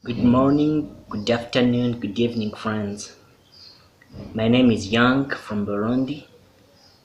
Good morning, good afternoon, good evening, friends. My name is Young from Burundi.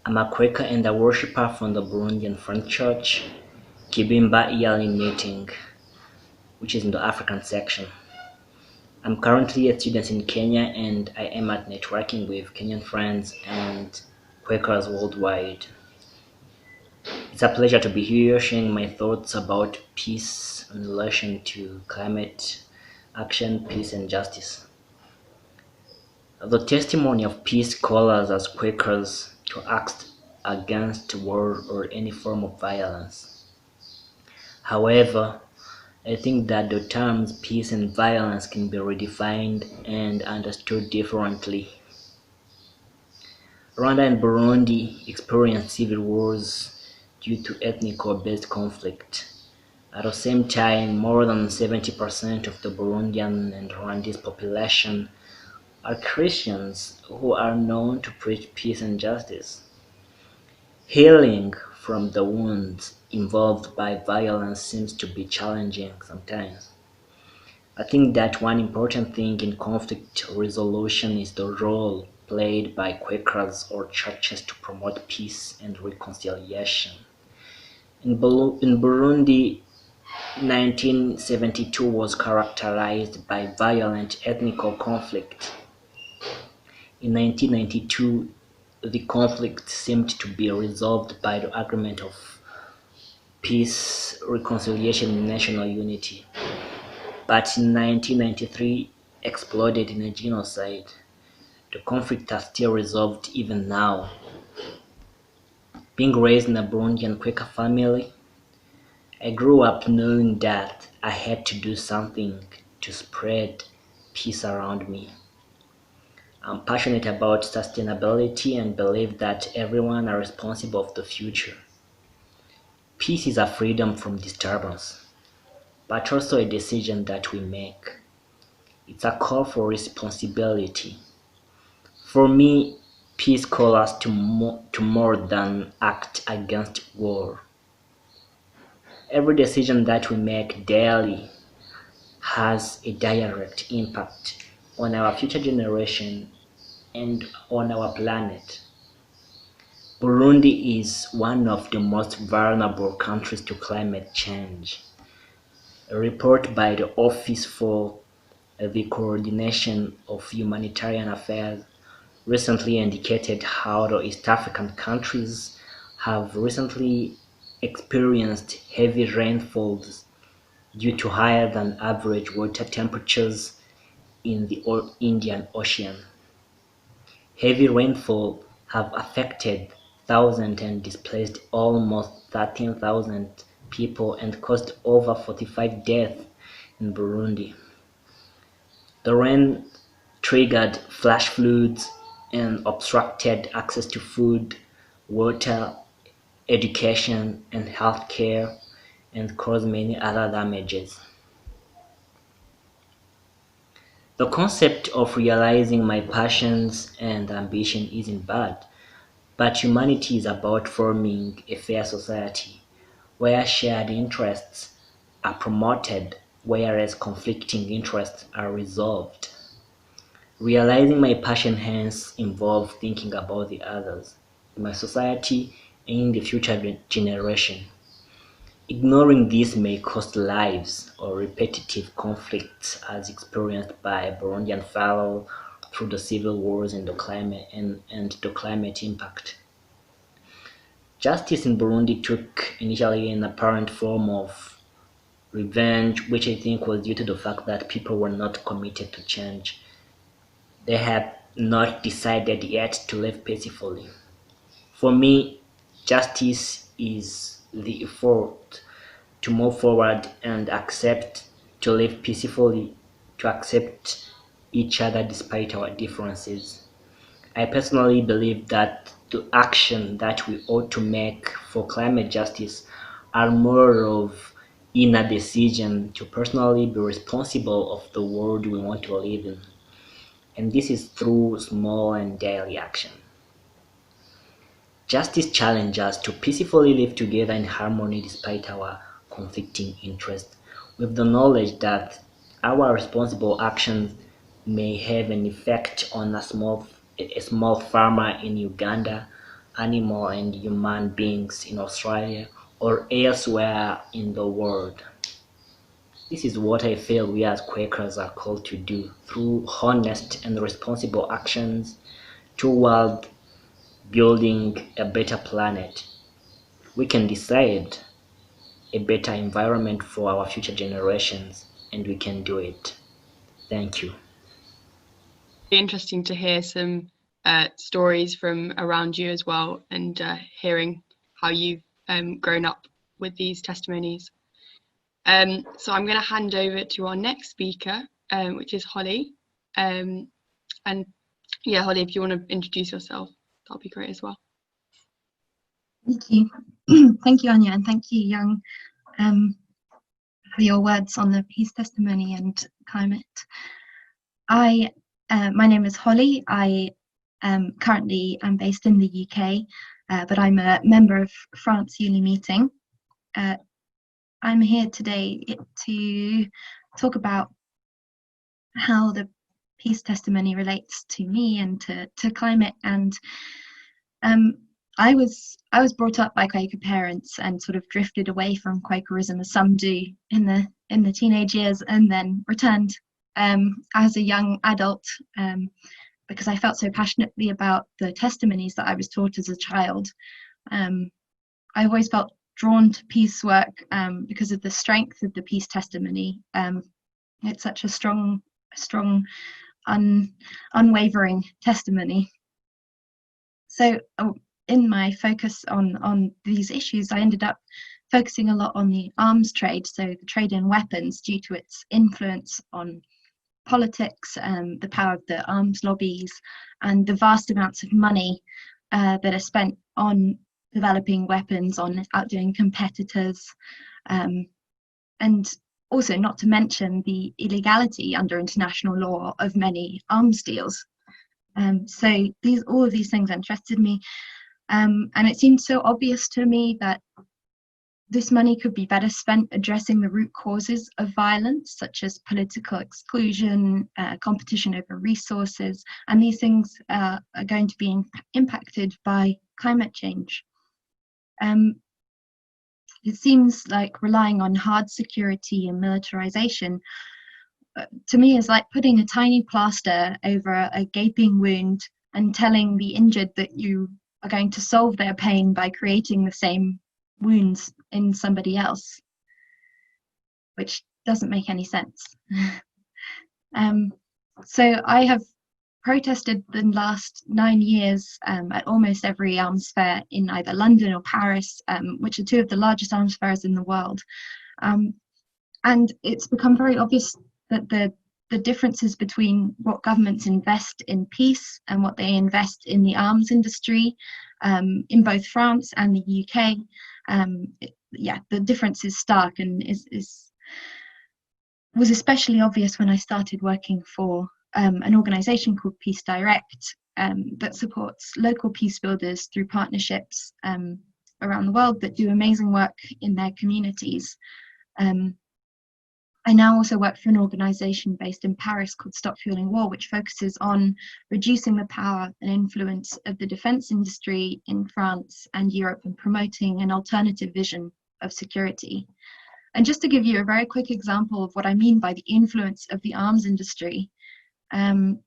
I'm a Quaker and a worshiper from the Burundian Front Church, Kibimba yearly meeting, which is in the African section. I'm currently a student in Kenya and I am at networking with Kenyan friends and Quakers worldwide. It's a pleasure to be here sharing my thoughts about peace in relation to climate action, peace, and justice. The testimony of peace calls us as Quakers to act against war or any form of violence. However, I think that the terms peace and violence can be redefined and understood differently. Rwanda and Burundi experienced civil wars due to ethnic-based conflict. At the same time, more than 70% of the Burundian and Rwandese population are Christians who are known to preach peace and justice. Healing from the wounds involved by violence seems to be challenging sometimes. I think that one important thing in conflict resolution is the role played by Quakers or churches to promote peace and reconciliation. In Burundi, 1972 was characterized by violent ethnic conflict. In 1992, the conflict seemed to be resolved by the agreement of peace, reconciliation, and national unity. But in 1993, exploded in a genocide. The conflict is still resolved even now. Being raised in a Burundian Quaker family, I grew up knowing that I had to do something to spread peace around me. I'm passionate about sustainability and believe that everyone are responsible for the future. Peace is a freedom from disturbance, but also a decision that we make. It's a call for responsibility. For me, peace calls us to more than act against war. Every decision that we make daily has a direct impact on our future generation and on our planet. Burundi is one of the most vulnerable countries to climate change. A report by the Office for the Coordination of Humanitarian Affairs recently indicated how the East African countries have recently experienced heavy rainfalls due to higher than average water temperatures in the Indian Ocean. Heavy rainfall have affected thousands and displaced almost 13,000 people and caused over 45 deaths in Burundi. The rain triggered flash floods and obstructed access to food, water, education, and healthcare, and caused many other damages. The concept of realizing my passions and ambition isn't bad, but humanity is about forming a fair society where shared interests are promoted whereas conflicting interests are resolved. Realizing my passion hence involves thinking about the others, my society, and the future generation. Ignoring this may cost lives or repetitive conflicts as experienced by Burundian fellow through the civil wars and and the climate impact. Justice in Burundi took initially an apparent form of revenge, which I think was due to the fact that people were not committed to change. They had not decided yet to live peacefully. For me, justice is the effort to move forward and accept to live peacefully, to accept each other despite our differences. I personally believe that the action that we ought to make for climate justice are more of inner decision to personally be responsible of the world we want to live in. And this is through small and daily action. Justice challenges us to peacefully live together in harmony despite our conflicting interests, with the knowledge that Our responsible actions may have an effect on a small farmer in Uganda, animal and human beings in Australia, or elsewhere in the world. This is what I feel we as Quakers are called to do through honest and responsible actions toward building a better planet. We can decide a better environment for our future generations, and we can do it. Thank you. Interesting to hear some stories from around you as well, and hearing how you've grown up with these testimonies. So I'm going to hand over to our next speaker, which is Holly. And yeah, Holly, if you want to introduce yourself, that'll be great as well. Thank you. Thank you, Anya, and thank you, Young, for your words on the peace testimony and climate. My name is Holly. I currently am based in the UK, but I'm a member of France Uni Meeting. I'm here today to talk about how the peace testimony relates to me and to climate. And I was brought up by Quaker parents and sort of drifted away from Quakerism, as some do in the teenage years, and then returned as a young adult because I felt so passionately about the testimonies that I was taught as a child. I always felt drawn to peace work because of the strength of the peace testimony. It's such a strong, unwavering testimony. So in my focus on these issues, I ended up focusing a lot on the arms trade, so the trade in weapons, due to its influence on politics, the power of the arms lobbies, and the vast amounts of money that are spent on developing weapons, on outdoing competitors, and also not to mention the illegality under international law of many arms deals. So all of these things interested me, and it seemed so obvious to me that this money could be better spent addressing the root causes of violence, such as political exclusion, competition over resources, and these things are going to be impacted by climate change. It seems like relying on hard security and militarization to me is like putting a tiny plaster over a gaping wound and telling the injured that you are going to solve their pain by creating the same wounds in somebody else, which doesn't make any sense. So I have protested the last 9 years at almost every arms fair in either London or Paris, which are two of the largest arms fairs in the world. And it's become very obvious that the differences between what governments invest in peace and what they invest in the arms industry in both France and the UK, the difference is stark, and was especially obvious when I started working for an organisation called Peace Direct that supports local peace builders through partnerships around the world that do amazing work in their communities. I now also work for an organisation based in Paris called Stop Fueling War, which focuses on reducing the power and influence of the defence industry in France and Europe and promoting an alternative vision of security. And just to give you a very quick example of what I mean by the influence of the arms industry, it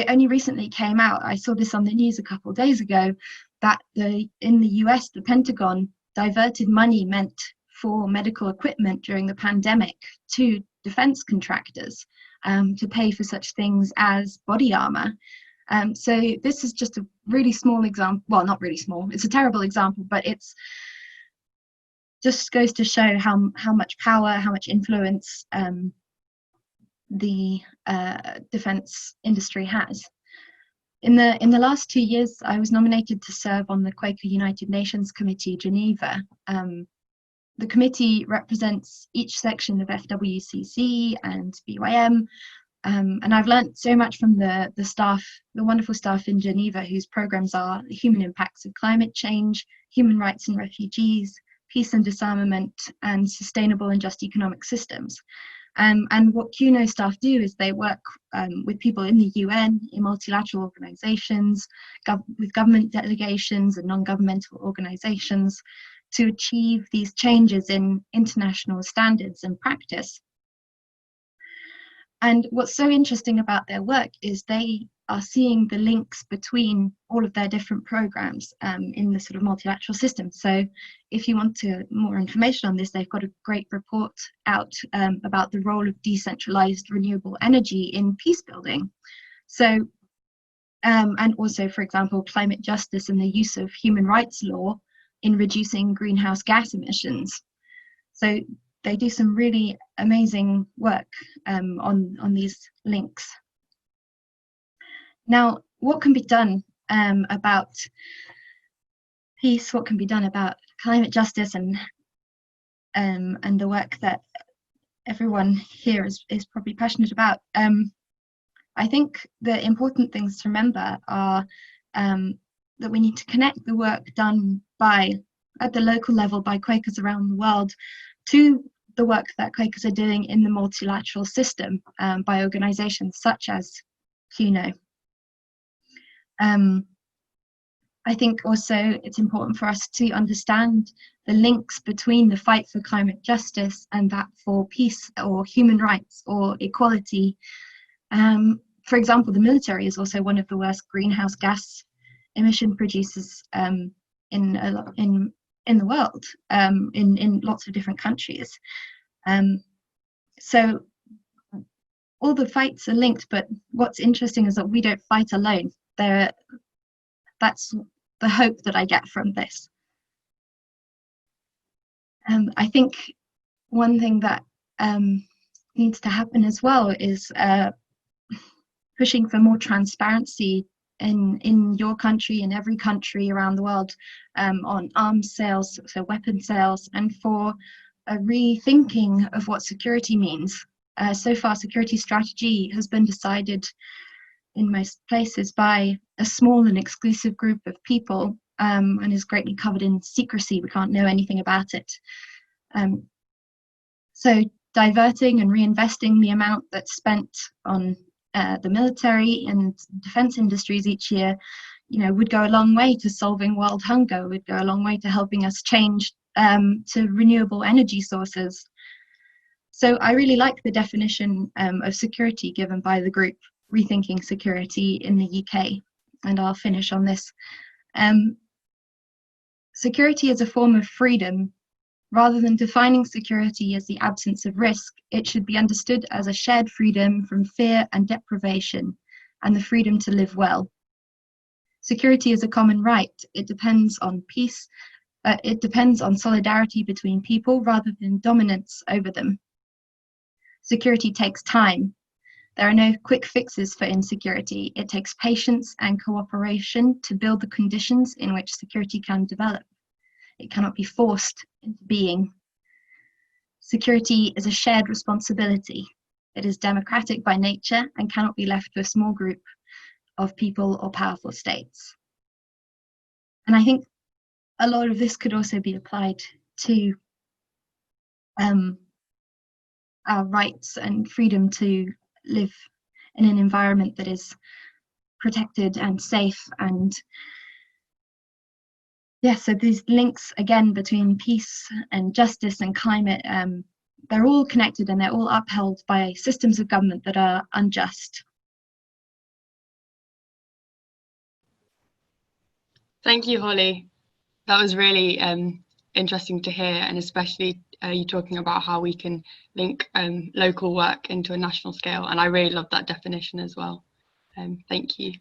only recently came out, I saw this on the news a couple of days ago, that in the US, the Pentagon diverted money meant for medical equipment during the pandemic to defense contractors to pay for such things as body armor. So this is just a really small example, well, not really small, it's a terrible example, but it's just goes to show how much power, how much influence the defense industry has. In the last 2 years, I was nominated to serve on the Quaker United Nations Committee, Geneva. The committee represents each section of FWCC and BYM, and I've learnt so much from the staff, the wonderful staff in Geneva, whose programs are the human impacts of climate change, human rights and refugees, peace and disarmament, and sustainable and just economic systems. And what QNO staff do is they work with people in the UN, in multilateral organizations, with government delegations and non-governmental organizations to achieve these changes in international standards and practice. And what's so interesting about their work is they are seeing the links between all of their different programs in the sort of multilateral system. So if you want more information on this, they've got a great report out about the role of decentralized renewable energy in peace building. So, and also, for example, climate justice and the use of human rights law in reducing greenhouse gas emissions. So they do some really amazing work on these links. Now, what can be done about peace? What can be done about climate justice and the work that everyone here is probably passionate about? I think the important things to remember are that we need to connect the work done at the local level by Quakers around the world to the work that Quakers are doing in the multilateral system by organizations such as QNO. I think also it's important for us to understand the links between the fight for climate justice and that for peace or human rights or equality. For example, the military is also one of the worst greenhouse gas emission producers in the world, in lots of different countries. So all the fights are linked, but what's interesting is that we don't fight alone. That's the hope that I get from this. I think one thing that needs to happen as well is pushing for more transparency in your country, in every country around the world, on arms sales, so weapon sales, and for a rethinking of what security means. So far, security strategy has been decided in most places by a small and exclusive group of people, and is greatly covered in secrecy. We can't know anything about it. So diverting and reinvesting the amount that's spent on the military and defense industries each year, would go a long way to solving world hunger, would go a long way to helping us change to renewable energy sources. So I really like the definition of security given by the group Rethinking Security in the UK, and I'll finish on this. Security is a form of freedom. Rather than defining security as the absence of risk, it should be understood as a shared freedom from fear and deprivation, and the freedom to live well. Security is a common right. It depends on peace. It depends on solidarity between people rather than dominance over them. Security takes time. There are no quick fixes for insecurity. It takes patience and cooperation to build the conditions in which security can develop. It cannot be forced into being. Security is a shared responsibility. It is democratic by nature and cannot be left to a small group of people or powerful states. And I think a lot of this could also be applied to our rights and freedom to live in an environment that is protected and safe. And so these links again between peace and justice and climate, they're all connected and they're all upheld by systems of government that are unjust. Thank you, Holly. That was really interesting to hear, and especially you talking about how we can link local work into a national scale, and I really love that definition as well. Thank you.